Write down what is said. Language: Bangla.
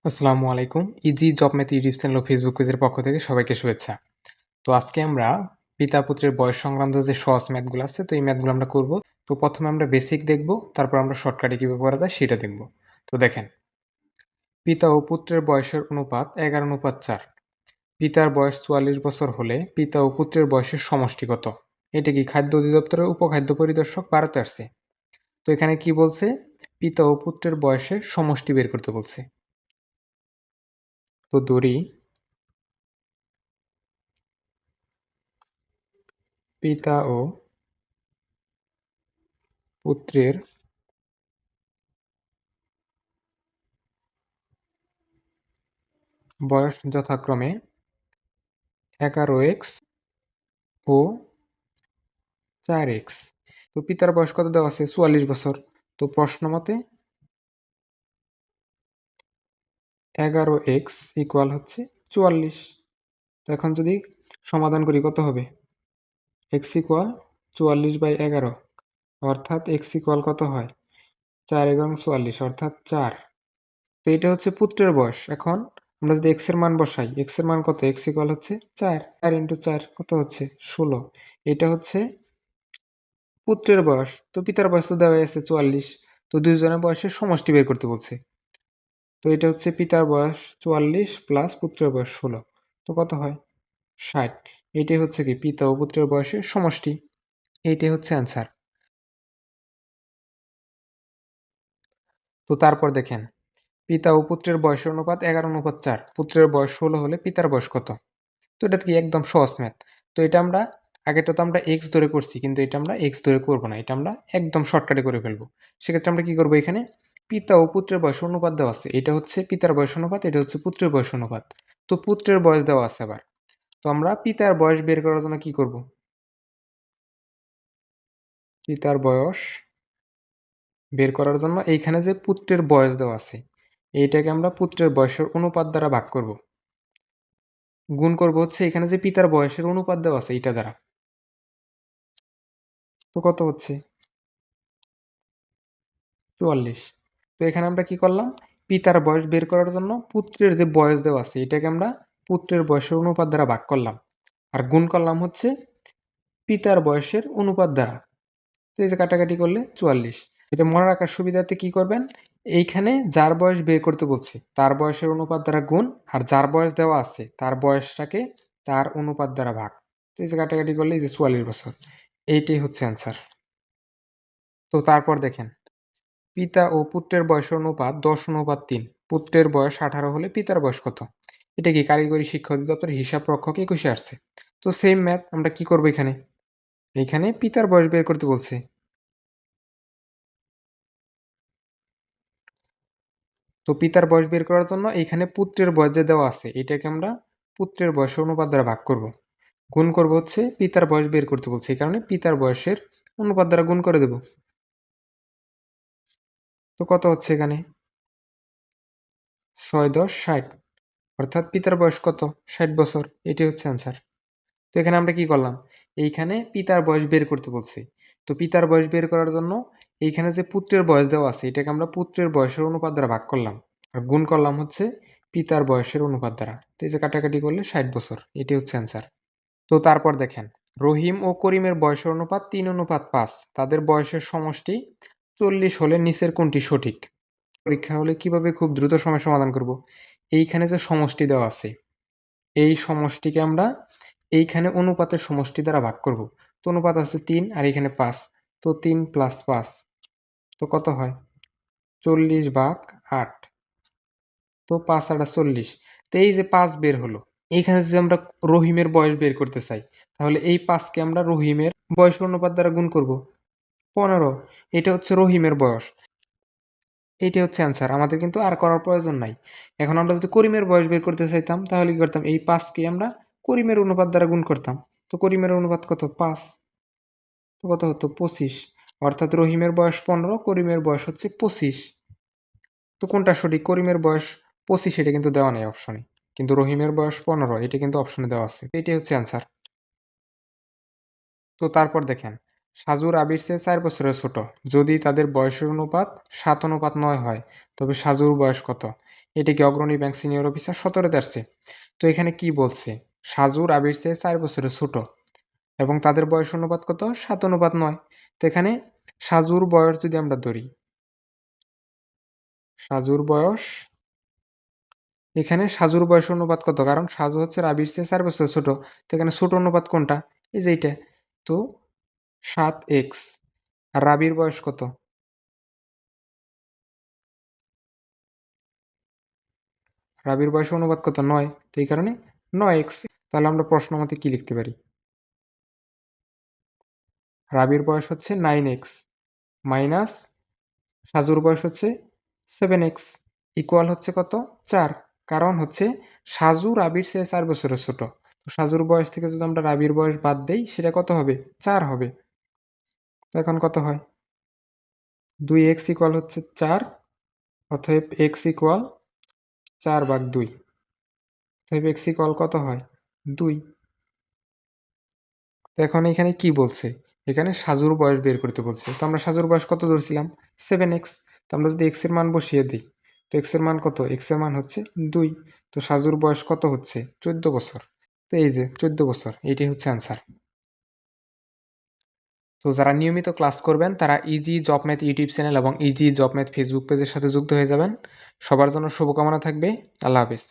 আসসালামু আলাইকুম। Easy job math YouTube channel ও ফেসবুক পেজের পক্ষ থেকে সবাইকে শুভেচ্ছা। তো আজকে আমরা পিতা-পুত্রের বয়স সংক্রান্ত যে সহজ ম্যাথগুলো আছে, তো এই ম্যাথগুলো আমরা করব। তো প্রথমে আমরা বেসিক দেখব, তারপর আমরা শর্টকাটে কিভাবে করা যায় সেটা দেখব। তো দেখেন, পিতা ও পুত্রের বয়সের অনুপাত 11:4। পিতার বয়স 44 বছর হলে পিতা ও পুত্রের বয়সের সমষ্টি কত? এটা কি খাদ্য অধিদপ্তরের উপখাদ্য পরিদর্শক বাড়াতে আসছে। তো এখানে কি বলছে? পিতা ও পুত্রের বয়সের সমষ্টি বের করতে বলছে। তো ধরি পিতা ও পুত্রের বয়স যথাক্রমে 11x ও 4x। তো পিতার বয়স কত দেওয়া আছে? 44 বছর। তো প্রশ্ন মতে 11x ইকুয়াল হচ্ছে 44। তো এখন যদি সমাধান করি কত হবে? x ইকুয়াল 44/11, অর্থাৎ x ইকুয়াল কত হয়? 4 এবং 44 অর্থাৎ 4। তো এটা হচ্ছে পুত্রের বয়স। এখন আমরা যদি x এর মান বসাই, x এর মান কত? x ইকুয়াল হচ্ছে 4। 4 ইন্টু 4 কত হচ্ছে? 16। এটা হচ্ছে পুত্রের বয়স। তো পিতার বয়স তো দেওয়াই আছে 44। তো দুইজনের বয়সের সমষ্টি বের করতে বলছে। তো এটা হচ্ছে পিতার বয়স 44 প্লাস পুত্রের বয়স 16। তো কত হয়? 60। এটাই হচ্ছে কি পিতা ও পুত্রের বয়সের সমষ্টি। এইটাই হচ্ছে অ্যান্সার। তো তারপর দেখেন, পিতা ও পুত্রের বয়সের অনুপাত 11:4। পুত্রের বয়স 16 হলে পিতার বয়স কত? তো এটা কি একদম সহজ ম্যাথ। তো এটা আমরা আগেটা তো আমরা এক্স ধরে করছি, কিন্তু এটা আমরা এক্স ধরে করব না, এটা আমরা একদম শর্টকাটে করে ফেলবো। সেক্ষেত্রে আমরা কি করবো? এখানে পিতা ও পুত্রের বয়স অনুপাত দেওয়া আছে, এটা হচ্ছে পিতার বয়স অনুপাত, এটা হচ্ছে পুত্রের বয়স অনুপাত। তো পুত্রের বয়স দেওয়া আছে আবার। তো আমরা পিতার বয়স বের করার জন্য কি করব? পিতার বয়স বের করার জন্য এইখানে যে পুত্রের বয়স দেওয়া আছে, এইটাকে আমরা পুত্রের বয়সের অনুপাত দ্বারা ভাগ করব। গুণ করব হচ্ছে এখানে যে পিতার বয়সের অনুপাত দেওয়া আছে এইটা দ্বারা। তো কত হচ্ছে? 44। তো এখানে আমরা কি করলাম? পিতার বয়স বের করার জন্য পুত্রের যে বয়স দেওয়া আছে এটাকে আমরা পুত্রের বয়সের অনুপাত দ্বারা ভাগ করলাম, আর গুণ করলাম হচ্ছে পিতার বয়সের অনুপাত দ্বারা। তো এই যে কাটাকাটি করলে 44। এটা মনে রাখার সুবিধার্থে কি করবেন? এইখানে যার বয়স বের করতে বলছে তার বয়সের অনুপাত দ্বারা গুণ, আর যার বয়স দেওয়া আছে তার বয়সটাকে তার অনুপাত দ্বারা ভাগ। তো এই যে কাটাকাটি করলে এই যে 44 বছর। এইটাই হচ্ছে অ্যান্সার। তো তারপর দেখেন, পিতা ও পুত্রের বয়সের অনুপাত 10:3। পুত্রের বয়স 18 হলে পিতার বয়স কত? এটা কি কারিগরি শিক্ষা অধিদপ্তরের হিসাব রক্ষক 21-এ আসছে। তো সেম ম্যাথ আমরা কি করব এখানে? এখানে পিতার বয়স বের করতে বলছে। তো পিতার বয়স বের করার জন্য এইখানে পুত্রের বয়স যে দেওয়া আছে এটাকে আমরা পুত্রের বয়সের অনুপাত দ্বারা ভাগ করব। গুণ করব হচ্ছে পিতার বয়স বের করতে বলছে, এই কারণে পিতার বয়সের অনুপাত দ্বারা গুণ করে দেব। তো কত হচ্ছে এখানে? 6×10=60, অর্থাৎ পিতার বয়স কত? 60 বছর। এটি হচ্ছে অ্যান্সার। তো এখানে আমরা কি করলাম? এইখানে পিতার বয়স বের করতে বলছি। তো পিতার বয়স বের করার জন্য এইখানে যে পুত্রের বয়স দেওয়া আছে এটাকে আমরা পুত্রের বয়সের অনুপাত দ্বারা ভাগ করলাম, আর গুণ করলাম হচ্ছে পিতার বয়সের অনুপাত দ্বারা। তো এই যে কাটাকাটি করলে 60 বছর। এটি হচ্ছে অ্যান্সার। তো তারপর দেখেন, রহিম ও করিমের বয়সের অনুপাত 3:5। তাদের বয়সের সমষ্টি 40 হলে নিচের কোনটি সঠিক? পরীক্ষা হলে কিভাবে খুব দ্রুত সময় সমাধান করব? এইখানে যে সমষ্টি দেওয়া আছে এই সমষ্টিকে আমরা এইখানে অনুপাতের সমষ্টি দ্বারা ভাগ করব। তো অনুপাত আছে 3 আর এখানে 5। তো 3 + 5 তো কত হয়? 40/8। তো 5 × 8 = 40। তো এই যে 5 বের হলো, এইখানে যদি আমরা রহিমের বয়স বের করতে চাই, তাহলে এই 5কে আমরা রহিমের বয়সের অনুপাত দ্বারা গুণ করব। 15। এটা হচ্ছে রহিমের বয়স। এইটাই হচ্ছে অ্যান্সার। আমাদের কিন্তু আর করার প্রয়োজন নাই। এখন আমরা যদি করিমের বয়স বের করতে চাইতাম তাহলে কি করতাম? এই 5কে আমরা করিমের অনুপাত দ্বারা গুণ করতাম। তো করিমের অনুপাত কত? 5। তো কত হতো? 25। অর্থাৎ রহিমের বয়স 15, করিমের বয়স হচ্ছে 25। তো কোনটা সঠিক? করিমের বয়স 25 এটা কিন্তু দেওয়া নেই অপশনে। কিন্তু রহিমের বয়স 15 এটা কিন্তু অপশনে দেওয়া আছে। এটাই হচ্ছে অ্যান্সার। তো তারপর দেখেন, সাজু রাবির চেয়ে 4 বছরের ছোট। যদি তাদের বয়সের অনুপাত 7:9 হয়, তবে সাজুর বয়স কত? এটা কি অগ্রণী ব্যাংক সিনিয়র অফিসার 17তে আসছে। তো এখানে কি বলছে, সাজু রাবির চেয়ে 4 বছরের ছোট এবং তাদের বয়স অনুপাত কত, 7:9। তো এখানে সাজুর বয়স যদি আমরা ধরি, সাজুর বয়স, এখানে সাজুর বয়স অনুপাত কত, কারণ সাজু হচ্ছে রাবির চেয়ে 4 বছর ছোট। তো এখানে ছোট অনুপাত কোনটা, এই যে এইটা। তো 7x। আর রাবির বয়স কত, রাবির বয়স অনুপাত কত, 9। তো এই কারণে 9x। তাহলে আমরা প্রশ্ন মতে কি লিখতে পারি, রাবির বয়স হচ্ছে 9x মাইনাস সাজুর বয়স হচ্ছে 7x ইকুয়াল হচ্ছে কত, 4। কারণ হচ্ছে সাজু রাবির চেয়ে 4 বছরের ছোট। তো সাজুর বয়স থেকে যদি আমরা রাবির বয়স বাদ দেই, সেটা কত হবে, 4 হবে। তো এখন কত হয়, 2x ইকুয়াল হচ্ছে 4, অতএব x ইকুয়াল 4/2। অতএব x ইকুয়াল কত হয়, 2। তো এখন এখানে কি বলছে, এখানে সাজুর বয়স বের করতে বলছে। তো আমরা সাজুর বয়স কত ধরছিলাম, 7x। তো আমরা যদি x এর মান বসিয়ে দিই, তো x এর মান কত, x এর মান হচ্ছে 2। তো সাজুর বয়স কত হচ্ছে, 14 বছর। তো এই যে 14 বছর, এইটাই হচ্ছে আনসার। তো যারা নিয়মিত ক্লাস করবেন তারা easy job math YouTube channel এবং ইজি জব ম্যাথ ফেসবুক পেজের সাথে যুক্ত হয়ে যাবেন। সবার জন্য শুভকামনা থাকবে। আল্লাহ হাফেজ।